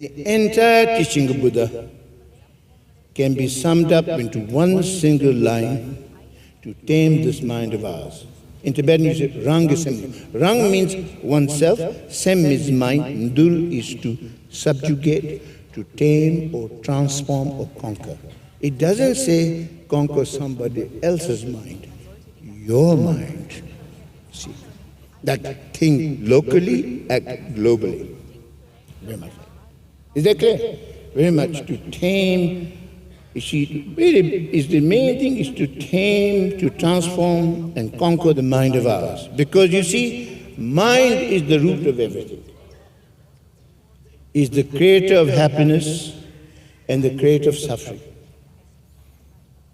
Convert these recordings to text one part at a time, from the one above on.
The entire teaching of Buddha can be summed up into one single line: to tame this mind of ours. In Tibetan you say Rang is Sem. Rang means oneself, Sem is mind, Ndul is to subjugate, to tame or transform or conquer. It doesn't say conquer somebody else's mind, your mind. See, that think locally, act globally. Very much. Is that clear? Very much. To tame, you see, really is the main thing is to tame, to transform and conquer the mind of ours. Because you see, mind is the root of everything. Is the creator of happiness and the creator of suffering.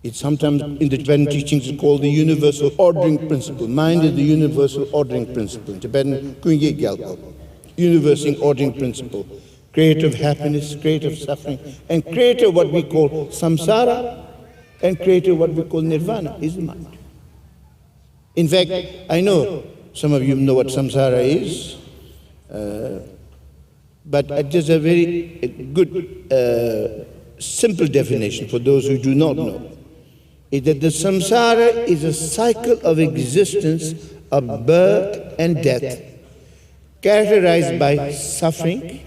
It's sometimes in the Tibetan teachings called the universal ordering principle. Mind is the universal ordering principle. In Tibetan, Kunye Gyalpo, universal ordering principle. Creator of happiness, creator of suffering, and creator of what we call samsara, and creator of what we call nirvana is the mind. In fact, I know some of you know what samsara is, but just a very good, simple definition for those who do not know, is that the samsara is a cycle of existence of birth and death, characterized by suffering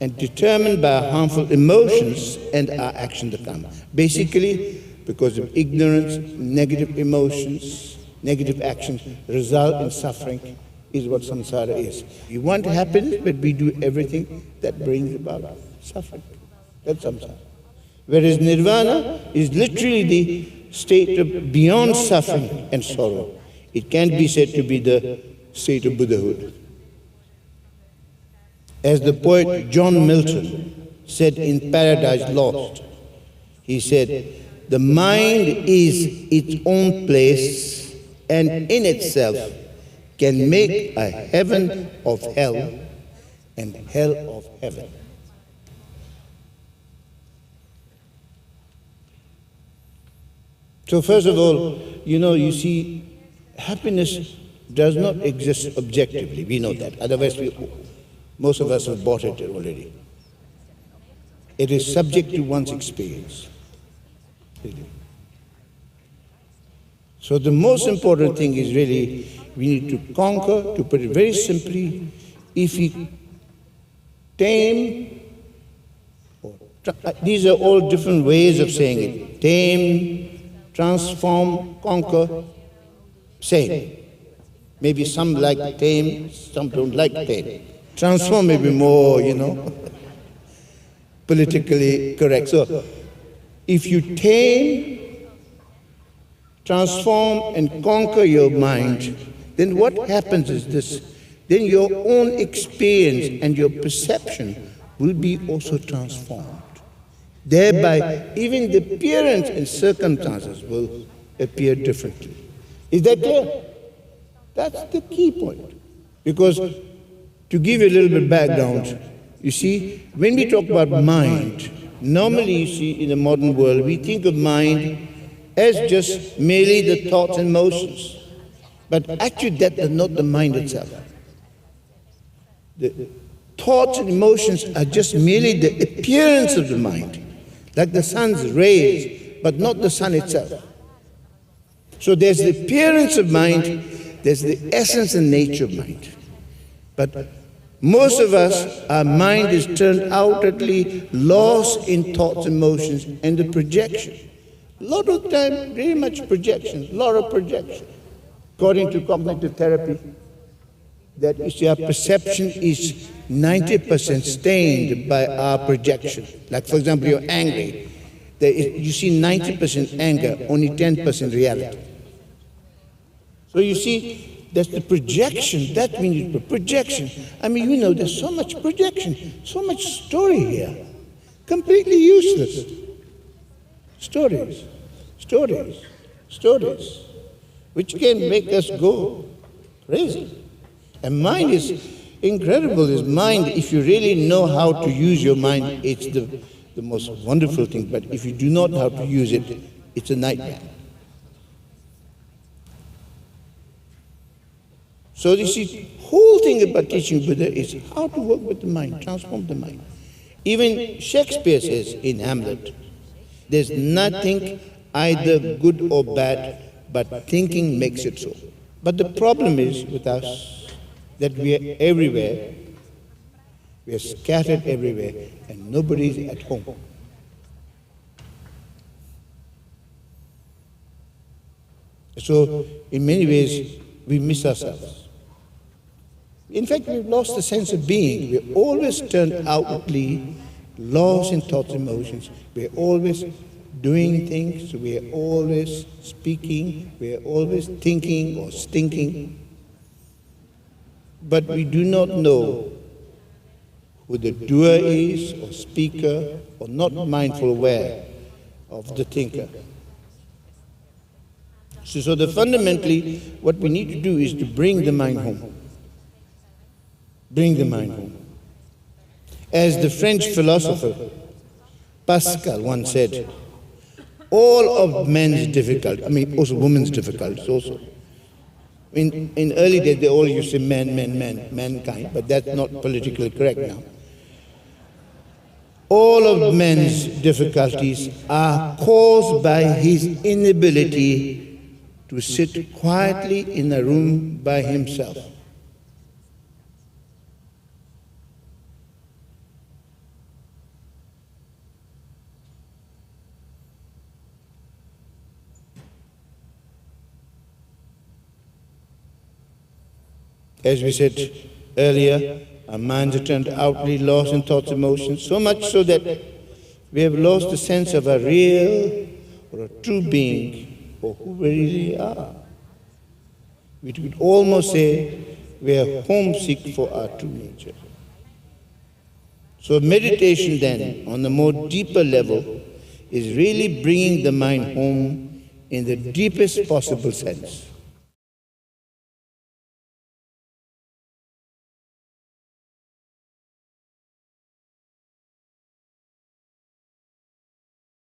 and determined by harmful emotions and our action to come. Basically, because of ignorance, negative emotions, negative actions result in suffering, is what samsara is. We want happiness, but we do everything that brings about suffering. That's samsara. Whereas nirvana is literally the state of beyond suffering and sorrow. It can be said to be the state of Buddhahood. As the poet John Milton said in Paradise Lost, he said, "The mind is its own place and in itself can make a heaven of hell and hell of heaven." So first of all, you see, happiness does not exist objectively. We know that. Otherwise, most of us have bought it already. It is subject to one's experience. Really. So the most important thing is really, we need to conquer, to put it very simply, if we tame, these are all different ways of saying it. Tame, transform, conquer, same. Maybe some like tame, some don't like tame. Transform may be more, politically correct. So, if you tame, transform and conquer your mind, then what happens is this, then your own experience and your perception will be also transformed. Thereby, even the appearance and circumstances will appear differently. Is that clear? That's the key point. Because, to give you a little bit background, you see, when we talk about mind, normally you see in the modern world, we think of mind as just merely the thoughts and emotions. But actually that is not the mind itself. The thoughts and emotions are just merely the appearance of the mind, like the sun's rays, but not the sun itself. So there's the appearance of mind, there's the essence and nature of mind. But most of us, our mind is turned outwardly, lost in thoughts, emotions, and the projection. A lot of time, very much projection, a lot of projection. According to cognitive therapy, that you see, our perception is 90% stained by our projection. Like, for example, you're angry. You see 90% anger, only 10% reality. So you see, that's the projection. That means projection. I mean, there's so much projection, so much story here. Completely useless. Stories, stories, stories, which can make us go crazy. And mind is incredible. Is mind, if you really know how to use your mind, it's the most wonderful thing. But if you do not know how to use it, it's a nightmare. So you see, whole thing about teaching Buddha is how to work with the mind, transform the mind. Even Shakespeare says in Hamlet, there's nothing either good or bad, but thinking makes it so. But the problem is with us that we are everywhere, we are scattered everywhere, and nobody's at home. So, in many ways, we miss ourselves. In fact, we've lost the sense of being. We're always turned outwardly, lost in thoughts and emotions. We're always doing things, we're always speaking, we're always thinking or stinking. But we do not know who the doer is, or speaker, or not mindful aware of the thinker. So fundamentally, what we need to do is to bring the mind home. Bring the mind home. As the French philosopher Pascal once said, all of men's difficulties, also women's difficulties also. In early days, they all used to say mankind, but that's not politically correct now. All of men's difficulties are caused by his inability to sit quietly in a room by himself. As we said earlier, our minds are turned outwardly, lost in thoughts and emotions, so much so that we have lost the sense of a real or a true being, or who we really are. We could almost say we are homesick for our true nature. So meditation then, on a more deeper level, is really bringing the mind home in the deepest possible sense.